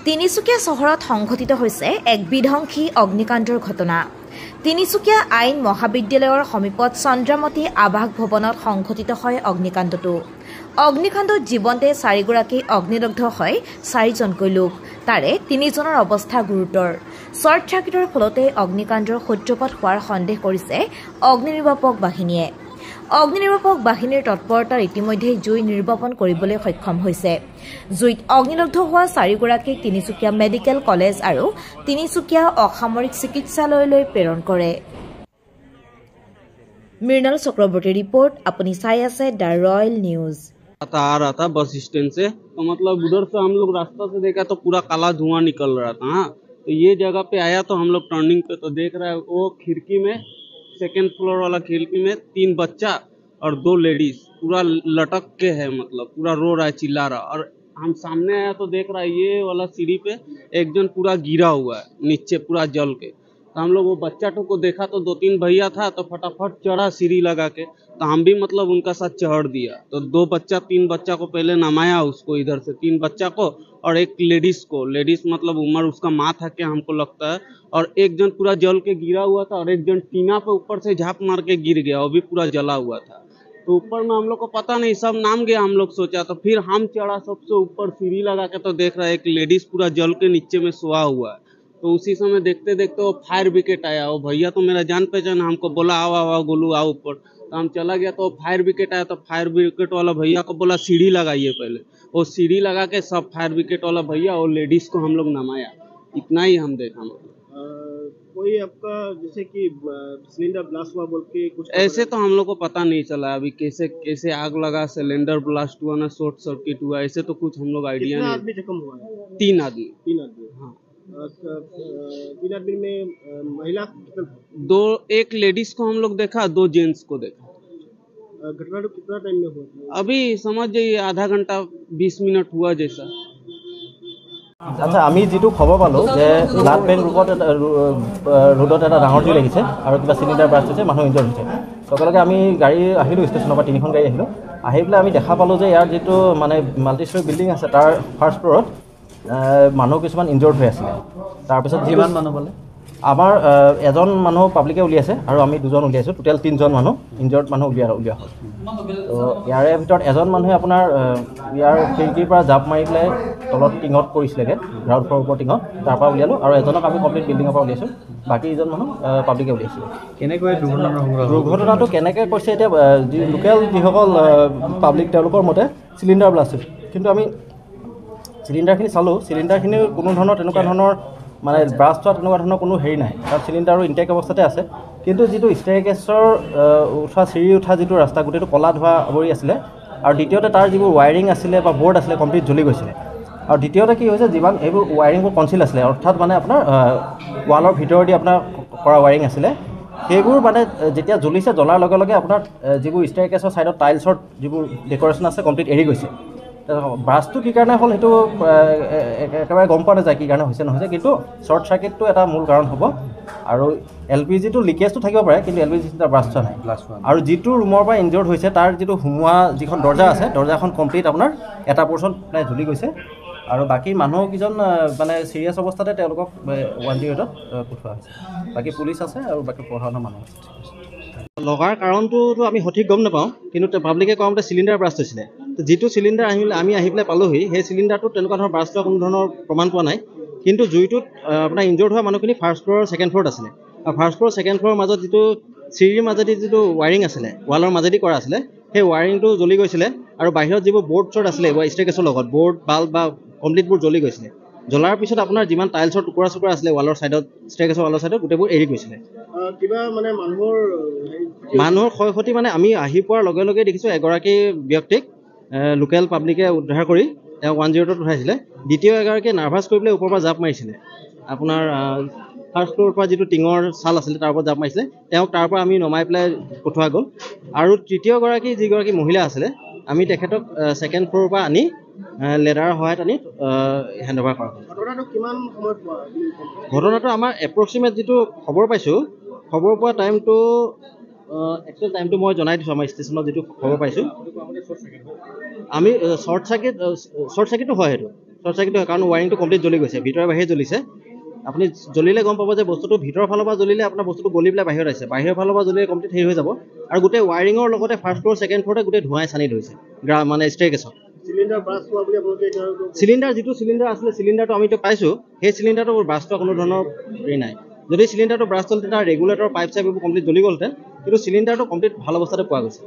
তিনিচুকীয়া চহৰত সংঘটিত হৈছে এক বিধ্বংসী অগ্নিকাণ্ডৰ ঘটনা। তিনিচুকীয়া আইন মহাবিদ্যালয়ৰ সমীপত চন্দ্ৰামতী আৱাস ভৱনত সংঘটিত হয় অগ্নিকাণ্ডটো। অগ্নিকাণ্ডত জীৱন্তে 4গৰাকী অগ্নিদগ্ধ হয় 4জনকৈ লোক, তাৰে 3জনৰ অৱস্থা গুৰুতৰ। শ্বৰ্ট চাৰ্কিটৰ ফলতে অগ্নিকাণ্ডৰ সূত্ৰপাত হোৱাৰ সন্দেহ কৰিছে অগ্নিনিৰ্বাপক বাহিনীয়ে। অগ্নিনিৰ্বাপক বাহিনীৰ তৎপৰতাৰ ইতিমধ্যে জুই নিৰ্বাপন কৰিবলৈ সক্ষম হৈছে। জুইত অগ্নিদগ্ধ হোৱা 4গৰাকীক তিনিচুকীয়া মেডিকেল কলেজ আৰু তিনিচুকীয়া অসামৰিক চিকিৎসালয়লৈ প্ৰেৰণ কৰে। মৃণাল চক্ৰৱৰ্তীৰ ৰিপৰ্ট। আপুনি চাই আছে দ্য ৰয়েল নিউজ। आ रहा था बस स्टैंड से, तो मतलब उधर से हम लोग रास्ता से देखा तो पूरा काला धुआं निकल रहा था। हाँ, तो ये जगह पे आया तो हम लोग टर्निंग पे तो देख रहा है वो खिड़की में, सेकेंड फ्लोर वाला खिड़की में 3 बच्चा और 2 लेडीज पूरा लटक के है, मतलब पूरा रो रहा है, चिल्ला रहा। और हम सामने आया तो देख रहा है ये वाला सीढ़ी पे एक जन पूरा गिरा हुआ है नीचे पूरा जल के। तो हम लोग वो बच्चा को देखा तो 2-3 भैया था तो फटाफट चढ़ा सीढ़ी लगा के, तो हम भी मतलब उनका साथ चढ़ दिया। तो 2 बच्चा 3 बच्चा को पहले नमाया उसको इधर से, 3 बच्चा को और एक लेडीज को। लेडीज मतलब उम्र उसका माँ था क्या हमको लगता है। और एक जन पूरा जल के गिरा हुआ था और एक जन टीना पे ऊपर से झाप मार के गिर गया, वो भी पूरा जला हुआ था। तो ऊपर में हम लोग को पता नहीं, सब नाम गया हम लोग सोचा। तो फिर हम चढ़ा सबसे ऊपर सीढ़ी लगा के, तो देख रहा है एक लेडीज पूरा जल के नीचे में सोया हुआ है। तो उसी समय देखते देखते वो फायर ब्रिगेड आया। वो भैया तो मेरा जान पहचान, हमको बोला आओ आओ आओ गोलू आओ ऊपर। तो हम चला गया तो फायर ब्रिगेड आया। तो फायर ब्रिगेड वाला भैया को बोला सीढ़ी लगाइए पहले। वो सीढ़ी लगा के सब फायर ब्रिगेड वाला भैया और लेडीज को हम लोग नमाया। इतना ही हम देखा। कोई आपका जैसे कि सिलेंडर ब्लास्ट हुआ बोल के कुछ ऐसे तो हम लोग को पता नहीं चला अभी कैसे कैसे आग लगा, सिलेंडर ब्लास्ट हुआ ना शॉर्ट सर्किट हुआ, ऐसे तो कुछ हम लोग आइडिया नहीं। आदमी जख्म हुआ है? 3 आदमी। 3 आदमी। हाँ, 3 आदमी में महिला 2, एक लेडीज को हम लोग देखा, 2 जेंट्स को देखा। घटना तो कितना टाइम में हुआ? अभी समझ जाइए आधा घंटा 20 मिनट हुआ जैसा। আচ্ছা, আমি যেটো খবৰ পালোঁ যে ব্লাড বেংক ৰোডত এটা ডাঙৰ জুই লাগিছে আৰু কিবা চিলিণ্ডাৰ ব্লাষ্ট হৈছে, মানুহ ইনজৰ্ড হৈছে। লগে আমি গাড়ী আহিলোঁ, ষ্টেচনৰ পৰা 3খন গাড়ী আহিলোঁ। আহি পেলাই আমি দেখা পালোঁ যে ইয়াৰ যিটো মানে মাল্টিষ্টৰী বিল্ডিং আছে তাৰ ফাৰ্ষ্ট ফ্ল'ৰত মানুহ কিছুমান ইনজৰ্ড হৈ আছিলে। তাৰপিছত যিমান মানুহ পালে আমাৰ এজন মানুহ পাব্লিকে উলিয়াইছে আৰু আমি 2জন উলিয়াইছোঁ, টোটেল 3জন মানুহ ইনজৰ্ড মানুহ উলিওৱা হ'ল। তো ইয়াৰে ভিতৰত এজন মানুহে আপোনাৰ ইয়াৰ খিৰিকীৰ পৰা জাপ মাৰি পেলাই তলত টিঙত পৰিছিলেগৈ, গ্ৰাউণ্ড ফ্ল'ৰৰ ওপৰত টিঙত, তাৰপৰা উলিয়ালোঁ। আৰু এজনক আমি কমপ্লিট বিল্ডিঙৰ পৰা উলিয়াইছোঁ, বাকী ইজন মানুহ পাব্লিকে উলিয়াইছোঁ। কেনেকৈ দুৰ্ঘটনাটো কেনেকৈ কৈছে এতিয়া লোকেল যিসকল পাব্লিক তেওঁলোকৰ মতে চিলিণ্ডাৰ ব্লাষ্ট হৈছে। কিন্তু আমি চিলিণ্ডাৰখিনি চালোঁ, চিলিণ্ডাৰখিনি কোনো ধৰণৰ তেনেকুৱা ধৰণৰ মানে ব্ৰাষ্ট হোৱা তেনেকুৱা ধৰণৰ কোনো হেৰি নাই, কাৰণ চিলিণ্ডাৰো ইনটেক অৱস্থাতে আছে। কিন্তু যিটো ষ্টেয়াৰকেছৰ উঠা চিৰি উঠা যিটো ৰাস্তা, গোটেইটো ক'লা ধোঁৱা আৱৰি আছিলে। আৰু দ্বিতীয়তে তাৰ যিবোৰ ৱায়াৰিং আছিলে বা বৰ্ড আছিলে কমপ্লিট জ্বলি গৈছিলে। আৰু দ্বিতীয়তে কি হৈছে, যিমান এইবোৰ ৱায়াৰিংবোৰ কনচিল আছিলে, অৰ্থাৎ মানে আপোনাৰ ৱালৰ ভিতৰেদি আপোনাৰ কৰা ৱায়াৰিং আছিলে, সেইবোৰ মানে যেতিয়া জ্বলিছে, জ্বলাৰ লগে লগে আপোনাৰ যিবোৰ ষ্টেয়াৰকেছৰ ছাইডত টাইলছৰ যিবোৰ ডেক'ৰেশ্যন আছে কমপ্লিট এৰি গৈছে। ব্ৰাষ্টটো কি কাৰণে হ'ল সেইটো একেবাৰে গম পোৱা নাযায় কি কাৰণে হৈছে নহৈছে, কিন্তু শ্বৰ্ট চাৰ্কিটটো এটা মূল কাৰণ হ'ব। আৰু LPGটো লিকেজটো থাকিব পাৰে, কিন্তু LPG ব্ৰাষ্ট হোৱা নাই। আৰু যিটো ৰুমৰ পৰা ইনজৰ্ড হৈছে তাৰ যিটো সোমোৱা যিখন দৰ্জা আছে, দৰ্জাখন কমপ্লিট আপোনাৰ এটা পৰ্চন প্ৰায় জ্বলি গৈছে। আৰু বাকী মানুহকেইজন মানে চিৰিয়াছ অৱস্থাতে তেওঁলোকক 108ত পঠোৱা হৈছে। বাকী পুলিচ আছে আৰু বাকী পঢ়া শুনা মানুহ আছে। লগাৰ কাৰণটোতো আমি সঠিক গম নাপাওঁ, কিন্তু পাব্লিকে কোৱা মতে চিলিণ্ডাৰ ব্ৰাষ্ট হৈছিলে। যিটো চিলিণ্ডাৰ আমি আহি পেলাই পালোহি, সেই চিলিণ্ডাৰটোত তেনেকুৱা ধৰণৰ ব্ৰাষ্ট হোৱা কোনো ধৰণৰ প্ৰমাণ পোৱা নাই। কিন্তু জুইটোত আপোনাৰ ইনজৰ্ড হোৱা মানুহখিনি ফাৰ্ষ্ট ফ্ল'ৰ আৰু ছেকেণ্ড ফ্ল'ৰত আছিলে। আৰু ফাৰ্ষ্ট ফ্ল'ৰ ছেকেণ্ড ফ্ল'ৰৰ মাজত যিটো চিৰিৰ মাজেদি যিটো ৱায়াৰিং আছিলে, ৱালৰ মাজেদি কৰা আছিলে, সেই ৱায়াৰিংটো জ্বলি গৈছিলে। আৰু বাহিৰত যিবোৰ বৰ্ড চৰ্ড আছিলে ষ্টেয়াৰকেছৰ লগত, বৰ্ড বাল্ব বা কমপ্লিটবোৰ জ্বলি গৈছিলে। জ্বলাৰ পিছত আপোনাৰ যিমান টাইলছৰ টুকুৰা চুকুৰা আছিলে ৱালৰ ছাইডত, ষ্টেয়াৰকেছৰ ৱালৰ ছাইডত, গোটেইবোৰ এৰি গৈছিলে। কিবা মানে মানুহৰ ক্ষয় ক্ষতি মানে আমি আহি পোৱাৰ লগে লগে দেখিছোঁ এগৰাকী ব্যক্তিক লোকেল পাব্লিকে উদ্ধাৰ কৰি তেওঁক 108ত উঠাইছিলে। দ্বিতীয় এগৰাকী নাৰ্ভাছ কৰি পেলাই ওপৰৰ পৰা জাপ মাৰিছিলে। আপোনাৰ ফাৰ্ষ্ট ফ্ল'ৰৰ পৰা যিটো টিঙৰ চাল আছিলে তাৰ ওপৰত জাপ মাৰিছিলে তেওঁক তাৰ পৰা আমি নমাই পেলাই পঠোৱা গ'ল আৰু তৃতীয়গৰাকী যিগৰাকী মহিলা আছিলে আমি তেখেতক ছেকেণ্ড ফ্ল'ৰৰ পৰা আনি লেডাৰৰ সহায়ত আনি হেণ্ড অভাৰ কৰা হ'ল। ঘটনাটো কিমান সময়ত পোৱা? ঘটনাটো আমাৰ এপ্ৰক্সিমেট যিটো খবৰ পাইছোঁ খবৰ পোৱা টাইমটো একচুৱেল টাইমটো মই জনাই দিছোঁ আমাৰ ষ্টেচনত যিটো খবৰ পাইছোঁ আমি শ্বৰ্ট চাৰ্কিটটো হয় সেইটো শ্বৰ্ট চাৰ্কিটটো হয় কাৰণ ৱায়াৰিংটো কমপ্লিট জ্বলি গৈছে ভিতৰে বাহিৰে জ্বলিছে আপুনি জ্বলিলে গম পাব যে বস্তুটো ভিতৰৰ ফালৰ পৰা জ্বলিলে আপোনাৰ বস্তুটো গলি পেলাই বাহিৰত আহিছে বাহিৰৰ ফালৰ পৰা জ্বলিলে কমপ্লিট হেৰি হৈ যাব আৰু গোটেই ৱায়াৰিঙৰ লগতে ফাৰ্ষ্ট ফ্ল'ৰ ছেকেণ্ড ফ্ল'ৰতে গোটেই ধোঁৱাই চানি ধৰিছে মানে ষ্টেৰকেছত চিলিণ্ডাৰ ব্লাষ্ট হোৱা বুলি আপোনালোকে চিলিণ্ডাৰ যিটো চিলিণ্ডাৰ আছিলে চিলিণ্ডাৰটো আমি পাইছোঁ সেই চিলিণ্ডাৰটো ব্ৰাষ্ট হোৱা কোনো ধৰণৰ হেৰি নাই যদি চিলিণ্ডাৰটো ব্ৰাষ্ট হ'ল তেতিয়া ৰেগুলেটৰ পাইপ চাইপ এইবোৰ কমপ্লিট জ্বলি গ'লহেঁতেন কিন্তু চিলিণ্ডাৰটো কমপ্লিট ভাল অৱস্থাতে পোৱা গৈছে।